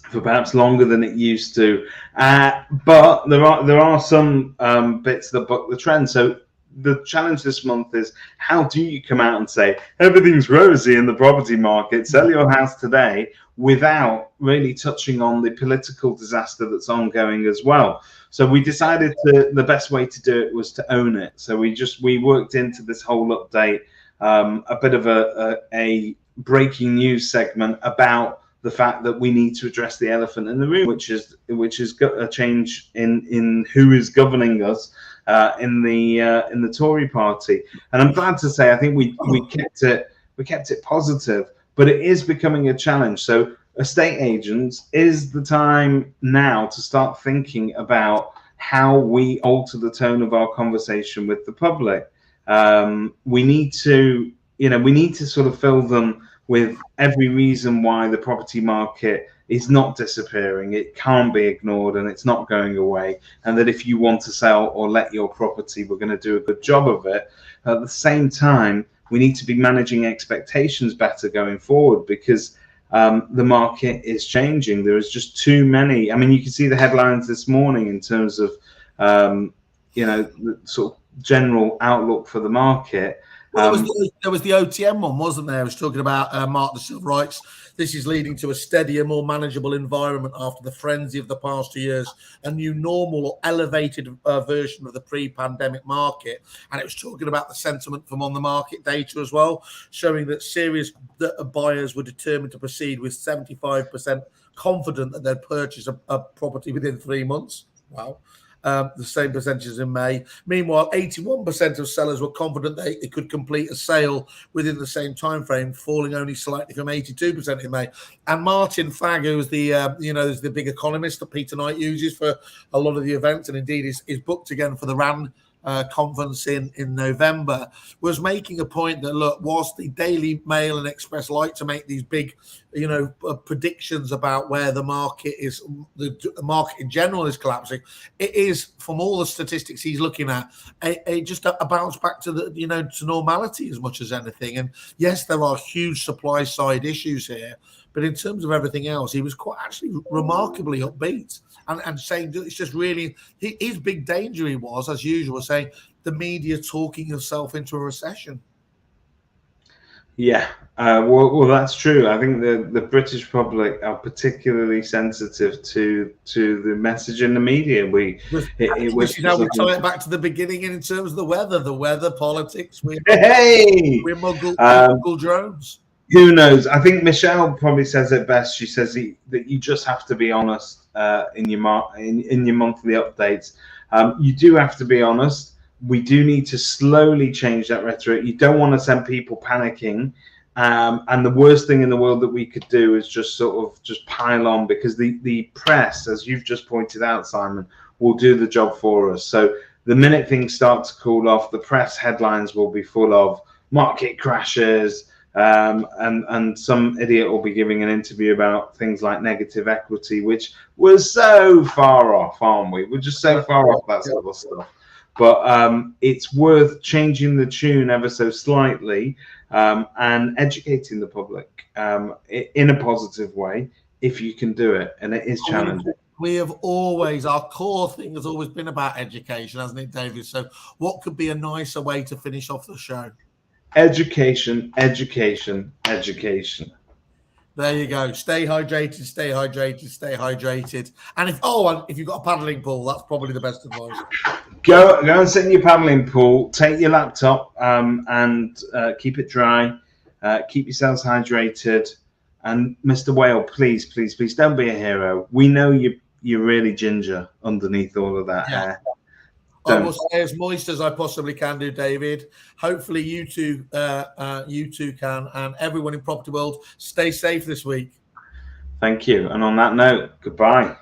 for perhaps longer than it used to. But there are some bits that buck the trend. So the challenge this month is, how do you come out and say everything's rosy in the property market, sell your house today, without really touching on the political disaster that's ongoing as well? So we decided the best way to do it was to own it. So we worked into this whole update a bit of a breaking news segment about the fact that we need to address the elephant in the room, which is a change in who is governing us in the Tory party. And I'm glad to say I think we kept it positive, but it is becoming a challenge. So estate agents, is the time now to start thinking about how we alter the tone of our conversation with the public. We need to sort of fill them with every reason why the property market is not disappearing, it can't be ignored, and it's not going away, and that if you want to sell or let your property, we're going to do a good job of it. At the same time, we need to be managing expectations better going forward, because the market is changing. There is just too many. I mean, you can see the headlines this morning in terms of the sort of general outlook for the market. Well, there was the OTM one, wasn't there? I was talking about Mark the Civil Rights. This is leading to a steadier, more manageable environment after the frenzy of the past 2 years, a new normal or elevated version of the pre-pandemic market. And it was talking about the sentiment from on the market data as well, showing that serious buyers were determined to proceed, with 75% confident that they'd purchase a property within 3 months. Wow. The same percentages in May. Meanwhile, 81% of sellers were confident they could complete a sale within the same time frame, falling only slightly from 82% in May. And Martin Fagg, who is is the big economist that Peter Knight uses for a lot of the events, and indeed is booked again for the RAN conference in November, was making a point that, look, whilst the Daily Mail and Express like to make these big, predictions about where the market is, the market in general is collapsing, it is, from all the statistics he's looking at, just a bounce back to to normality as much as anything. And yes, there are huge supply side issues here, but in terms of everything else, he was quite actually remarkably upbeat and saying that it's just really his big danger. He was, as usual, saying the media talking yourself into a recession. Yeah, well, that's true. I think the British public are particularly sensitive to the message in the media. We tie it back to the beginning in terms of the weather, politics. We're muggle drones. Who knows? I think Michelle probably says it best. She says that you just have to be honest in your monthly updates. You do have to be honest. We do need to slowly change that rhetoric. You don't want to send people panicking. And the worst thing in the world that we could do is just pile on, because the press, as you've just pointed out, Simon, will do the job for us. So the minute things start to cool off, the press headlines will be full of market crashes, and some idiot will be giving an interview about things like negative equity, which we're so far off, aren't we? We're just so far off that sort of stuff. But it's worth changing the tune ever so slightly, and educating the public in a positive way, if you can do it. And it is challenging. We have always, our core thing has always been about education, hasn't it, David? So what could be a nicer way to finish off the show? Education, education, education. There you go. Stay hydrated, stay hydrated, stay hydrated. And if you've got a paddling pool, that's probably the best advice. Go and sit in your paddling pool, take your laptop and keep it dry. Keep yourselves hydrated. And Mr. Whale, please, please, please don't be a hero. We know you're really ginger underneath all of that hair. I will stay as moist as I possibly can do, David. Hopefully you two can, and everyone in Property World, stay safe this week. Thank you. And on that note, goodbye.